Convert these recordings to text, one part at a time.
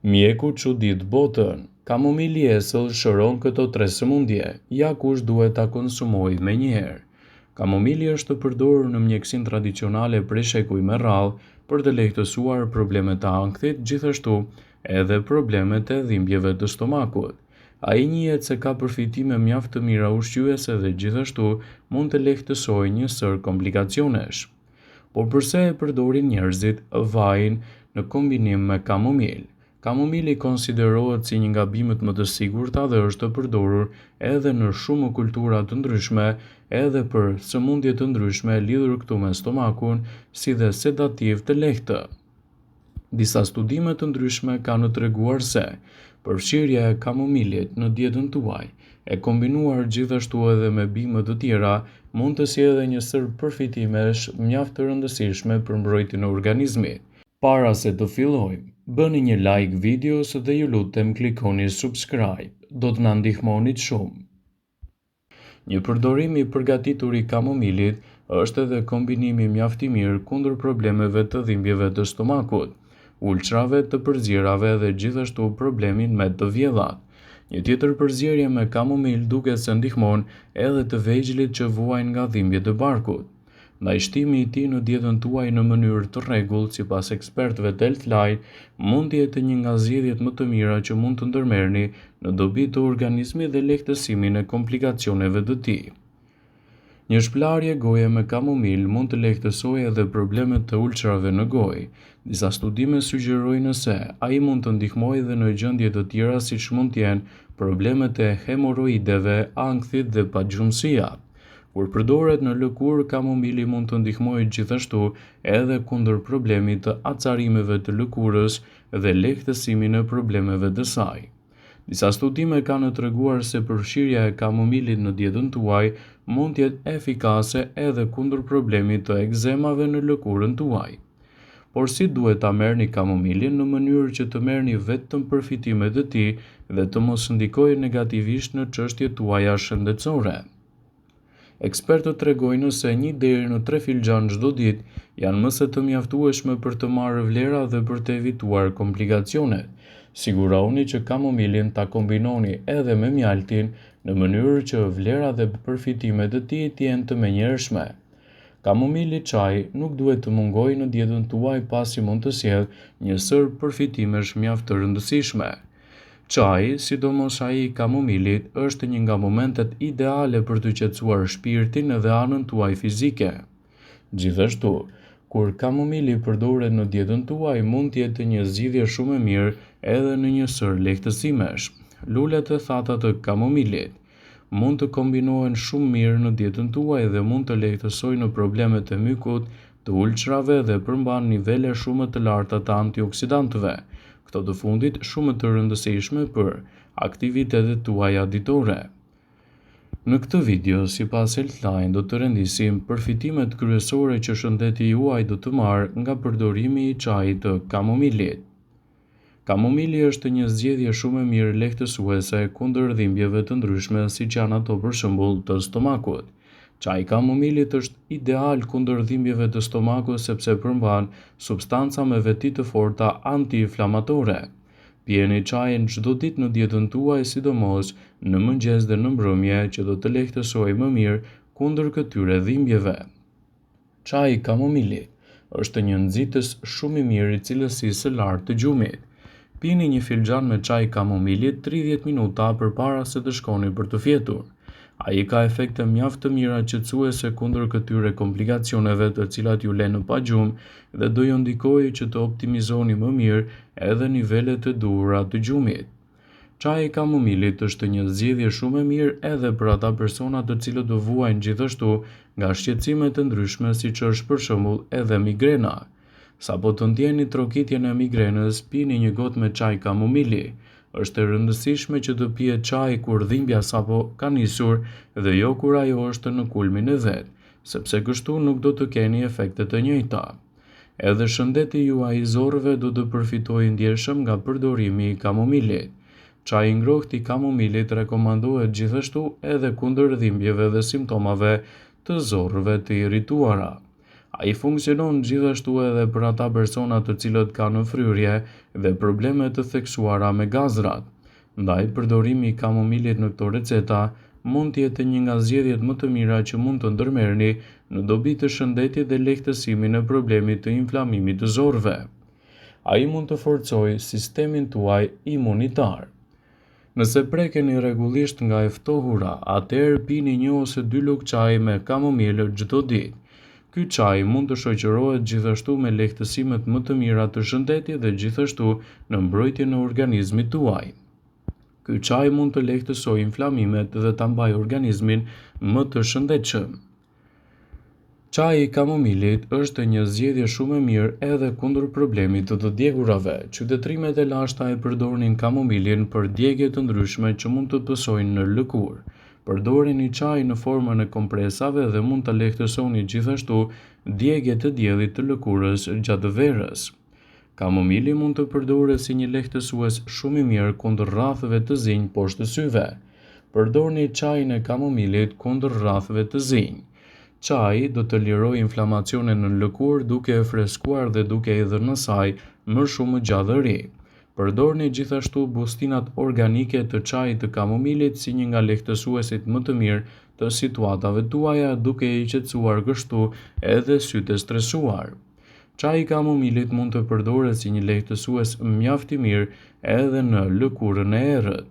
Mjeku çudit botën. Kamomili esëll shëron këto 3 sëmundje, ja kush duhet ta konsumojë menjëherë. Kamomili është përdorur në mjekësinë tradicionale prej shekuj me radhë për të lehtësuar problemet e ankthit, gjithashtu edhe problemet e dhimbjeve të stomakut. Ai njihet se ka përfitime mjaft të mira ushqyese dhe gjithashtu mund të lehtësojë një sër komplikacionesh. Por përse e përdorin njerëzit vajin në kombinim me kamomil? Kamomili konsiderohet si një nga bimët më të sigurta dhe është përdorur edhe në shumë kultura të ndryshme, edhe për sëmundje të ndryshme lidhur këtu me stomakun, si dhe sedativ të lehtë. Disa studime të ndryshme kanë treguar se përfshirja e kamomilit në dietën tuaj, e kombinuar gjithashtu edhe me bimë të tjera, mund të sjellë një sër përfitimesh mjaft të rëndësishme për mbrojtjen e organizmit. Para se të fillojmë, bëni një like videos dhe ju lutem klikoni subscribe, do të na ndihmonit shumë. Një përdorim i përgatitur i kamomilit është edhe kombinimi mjaft i mirë kundër problemeve të dhimbjeve të stomakut, ulçrave, të përzierave dhe gjithashtu problemin me të vjellat. Një tjetër përzierje me kamomil duket se ndihmon edhe të vegjëlit që vuajnë nga dhimbjet e barkut. Ndaj shtimi i tij në dietën tuaj në mënyrë të rregullt, sipas ekspertëve të Healthline, mund të jetë një nga zgjedhjet më të mira që mund të ndërmerrni në dobi të organizmit dhe lehtësimin e komplikacioneve të tij. Një shpëlarje goje me kamomil mund të lehtësojë edhe problemet të ulçrave në gojë. Disa studime sugjerojnë se ai mund të ndihmojë edhe në gjendje të tjera siç mund të jenë problemet e hemoroideve, ankthit dhe pagjumësia. Kur përdoret në lëkurë, kamomili mund të ndihmojë gjithashtu edhe kundër problemit të acarimeve të lëkurës dhe lehtësimin e problemeve të saj. Disa studime kanë treguar se përfshirja e kamomilit në dietën tuaj mund të jetë efikase edhe kundër problemit të ekzemave në lëkurën tuaj. Por si duhet ta merrni kamomilin në mënyrë që të merrni vetëm përfitimet e tij dhe të mos ndikojë negativisht në çështjet tuaja shëndetësore? Ekspertët tregojnë se 1 deri në 3 filxhan çdo ditë janë më se të mjaftueshme për të marrë vlera dhe për të evituar komplikacionet. Sigurohuni që kamomilin ta kombinoni edhe me mjaltin në mënyrë që vlera dhe përfitimet e tij të jenë të menjëhershme. Kamomili çaj nuk duhet të mungojë në dietën tuaj pasi mund të sjellë një sër përfitimesh mjaft të rëndësishme. Çaji, sidomos ai i kamomilit, është një nga momentet ideale për të qetësuar shpirtin dhe anën tuaj fizike. Gjithashtu, kur kamomili përdoret në dietën tuaj, mund të jetë një zgjidhje shumë e mirë edhe në një sër lehtësimesh. Lulet e thata të kamomilit mund të kombinohen shumë mirë në dietën tuaj dhe mund të lehtësojnë problemet e mykut, të ulçrave dhe përmban nivele shumë të larta të antioksidantëve. Këto të fundit shumë të rëndësishme për aktivitetet tuaja ditore. Në këtë video, sipas Healthline, do të rendisim përfitimet kryesore që shëndeti juaj do të marrë nga përdorimi i çajit të kamomilit. Kamomili është një zgjedhje shumë e mirë lehtësuese kundër dhimbjeve të ndryshme, siç janë ato për shembull të stomakut. Çaji i kamomilit është ideal kundër dhimbjeve të stomakut sepse përmban substanca me veti të forta anti-inflamatore. Pijeni çajin çdo ditë në dietën tuaj, sidomos në mëngjes dhe në mbrëmje, që do të lehtësojë më mirë kundër këtyre dhimbjeve. Çaji i kamomilit është një nxitës shumë i mirë i cilësisë së lartë të gjumit. Pini një filxhan me çaj kamomilit 30 minuta përpara se të shkoni për të fjetur. Ai ka efekte mjaft të mira qetësuese kundër këtyre komplikacioneve të cilat ju lënë pa gjumë dhe do ju ndikojë që të optimizoni më mirë edhe nivelet e duhura të gjumit. Çaji i kamomilit është një zgjedhje shumë e mirë edhe për ata persona të cilët do vuajnë gjithashtu nga shqetësime të ndryshme, siç është për shembull edhe migrena. Sapo të ndjeni trokitjen e migrenës, pini një gotë me çaj kamomili. Është e rëndësishme që të pihet çaj kur dhimbja sapo ka nisur dhe jo kur ajo është në kulmin e vet, sepse kështu nuk do të keni efekte të njëjta. Edhe shëndeti juaj i zorrëve do të përfitojë ndjeshëm nga përdorimi i kamomilit. Çaji i ngrohtë i kamomilit rekomandohet gjithashtu edhe kundër dhimbjeve dhe simptomave të zorrëve të irrituara. Ai funksionon gjithashtu edhe për ata persona të cilët kanë fryrje dhe probleme të theksuara me gazrat. Ndaj, përdorimi i kamomilit në këto receta mund të jetë një nga zgjedhjet më të mira që mund të ndërmerrni në dobi të shëndetit dhe lehtësimin e problemit të inflamimit të zorëve. Ai mund të forcojë sistemin tuaj imunitar. Nëse prekeni rregullisht nga e ftohura, atëherë pini 1 ose 2 lugë çaji me kamomilë çdo ditë. Ky çaj mund të shoqërohet gjithashtu me lehtësimet më të mira të shëndetit dhe gjithashtu në mbrojtjen e organizmit tuaj. Ky çaj mund të lehtësojë inflamimet dhe ta mbajë organizmin më të shëndetshëm. Çaji i kamomilit është një zgjedhje shumë e mirë edhe kundër problemit të djegurave. Qytetrimet e lashta e përdorin kamomilin për djegje të ndryshme që mund të pësojnë në lëkurë. Përdoreni çaj në formën e kompresave dhe mund ta lehtësoni gjithashtu djegjet e diellit të lëkurës gjatë verës. Kamomili mund të përdoret si një lehtësues shumë i mirë kundër rrafëve të zinj poshtë syve. Përdorni çajin e kamomilit kundër rrafëve të zinj. Çaji do të lirojë inflamacionin në lëkurë duke e freskuar dhe duke i dhënë asaj më shumë gjallëri. Përdorni gjithashtu bustinat organike të çajit të kamomilit si një nga lehtësuesit më të mirë të situatave tuaja duke i qetësuar kështu edhe sytë e stresuar. Çaji i kamomilit mund të përdoret si një lehtësues mjaft i mirë edhe në lëkurën e errët.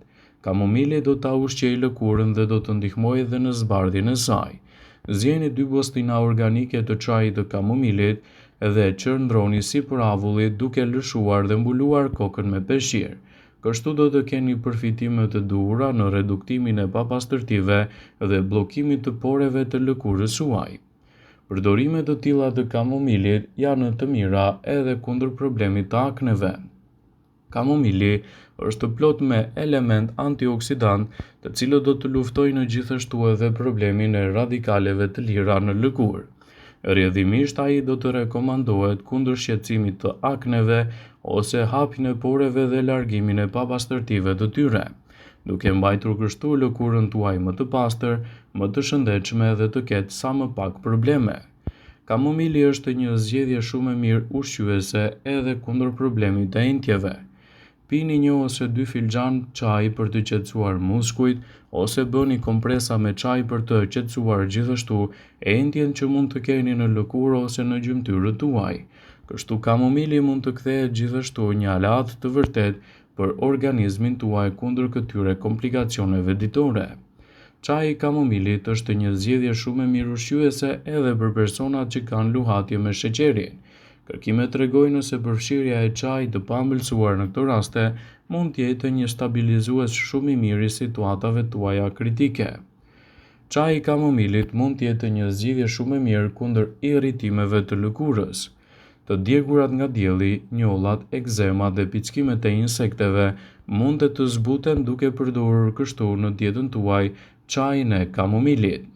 Kamomili do ta ushqejë lëkurën dhe do të ndihmojë edhe në zbardhjen e saj. Zgjeni 2 bustina organike të çajit të kamomilit dhe qëndroni sipër avullit duke lëshuar dhe mbuluar kokën me peshqir. Kështu do të keni përfitime të duhura në reduktimin e papastërtive dhe bllokimit të poreve të lëkurës suaj. Përdorimet të tilla të kamomilit janë të mira edhe kundër problemit të akneve. Kamomili është plot me element antioksidant, të cilët do të luftojnë gjithashtu edhe problemin e radikaleve të lira në lëkurë. Rrjedhimisht ai do të rekomandohet kundër shqetësimit të akneve ose hapjen e poreve dhe largimin e papastërtive të tyre, duke mbajtur kështu lëkurën tuaj më të pastër, më të shëndetshme dhe të ketë sa më pak probleme. Kamomili është një zgjedhje shumë e mirë ushqyese edhe kundër problemit të entjeve. Pini 1 ose 2 filxhan çaj për të qetësuar muskujt ose bëni kompresa me çaj për të qetësuar gjithashtu entjen që mund të keni në lëkurë ose në gjymtyrët tuaj. Kështu kamomili mund të kthehet gjithashtu një aleat të vërtet për organizmin tuaj kundër këtyre komplikacioneve ditore. Çaji i kamomilit është një zgjedhje shumë e mirë ushqyese edhe për personat që kanë luhatje me sheqerin. Kërkimet tregojnë se përfshirja e çajit të paambëlsuar në këto raste mund të jetë një stabilizues shumë i mirë i situatave tuaja kritike. Çaji i kamomilit mund të jetë një zgjidhje shumë e mirë kundër irritimeve të lëkurës. Të djegurat nga dielli, njollat, ekzema dhe pickimet e insekteve mund të zbuten duke përdorur kështu në dietën tuaj çajin e kamomilit.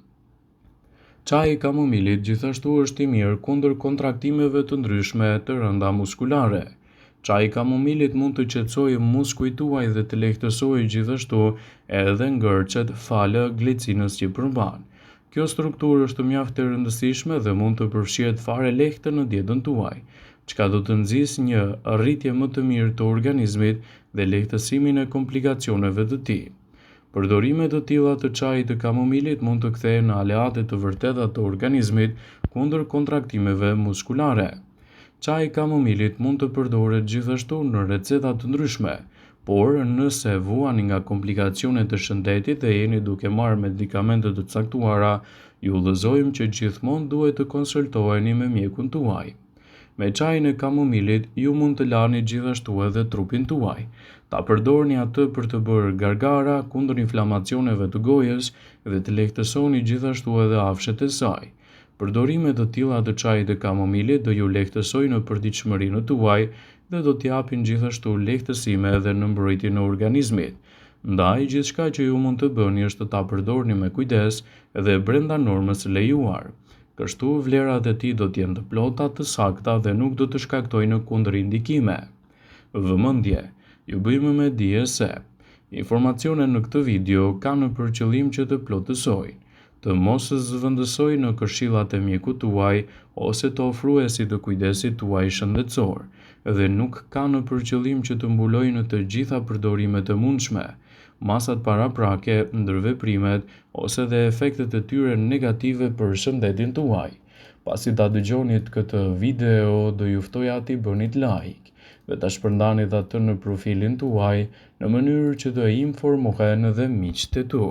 Çaji i kamomilit gjithashtu është i mirë kundër kontraktimeve të ndryshme të rënda muskulare. Çaji i kamomilit mund të qetësojë muskujt tuaj dhe të lehtësojë gjithashtu edhe ngërçet falë glicinës që përmban. Kjo strukturë është mjaft e rëndësishme dhe mund të përfshihet fare lehtë në dietën tuaj, çka do të nxjisë një rritje më të mirë të organizmit dhe lehtësimin e komplikacioneve të tij. Përdorimet të tilla të çajit të kamomilit mund të kthehen në aleate të vërteta të organizmit kundër kontraktimeve muskulare. Çaji i kamomilit mund të përdoret gjithashtu në receta të ndryshme, por nëse vuani nga komplikacionet të shëndetit dhe jeni duke marrë medikamente të caktuara, ju udhëzojmë që gjithmonë duhet të konsultoheni me mjekun tuaj. Me çajin e kamomilit ju mund të lani gjithashtu edhe trupin tuaj. Ta përdorni atë për të bërë gargara kundër inflamacioneve të gojës dhe të lehtësoni gjithashtu edhe afshet e saj. Përdorimet të tilla të çajit të kamomilit do ju lehtësojnë përditshmërinë tuaj dhe do t'i japin gjithashtu lehtësime edhe në mbrojtjen e organizmit. Ndaj, gjithçka që ju mund të bëni është ta përdorni me kujdes dhe brenda normës së lejuar. Kështu vlerat e tij do të jenë të plota, të sakta dhe nuk do të shkaktojnë kundërindikime. Vëmendje, ju bëjmë me dije se informacionet në këtë video kanë për qëllim që të plotësojnë. të mos zëvendësoj në këshillat e mjekut tuaj ose të ofruesit të kujdesit tuaj shëndetësor, dhe nuk ka në përqëllim që të mbulojë në të gjitha përdorimet e mundshme masat paraprake, ndërveprimet ose dhe efektet e tyre negative për shëndetin tuaj. Pasi ta dëgjonit këtë video, do ju ftoja t'i bënit like dhe ta shpërndanit atë në profilin tuaj në mënyrë që të informohen dhe miqtë e tu.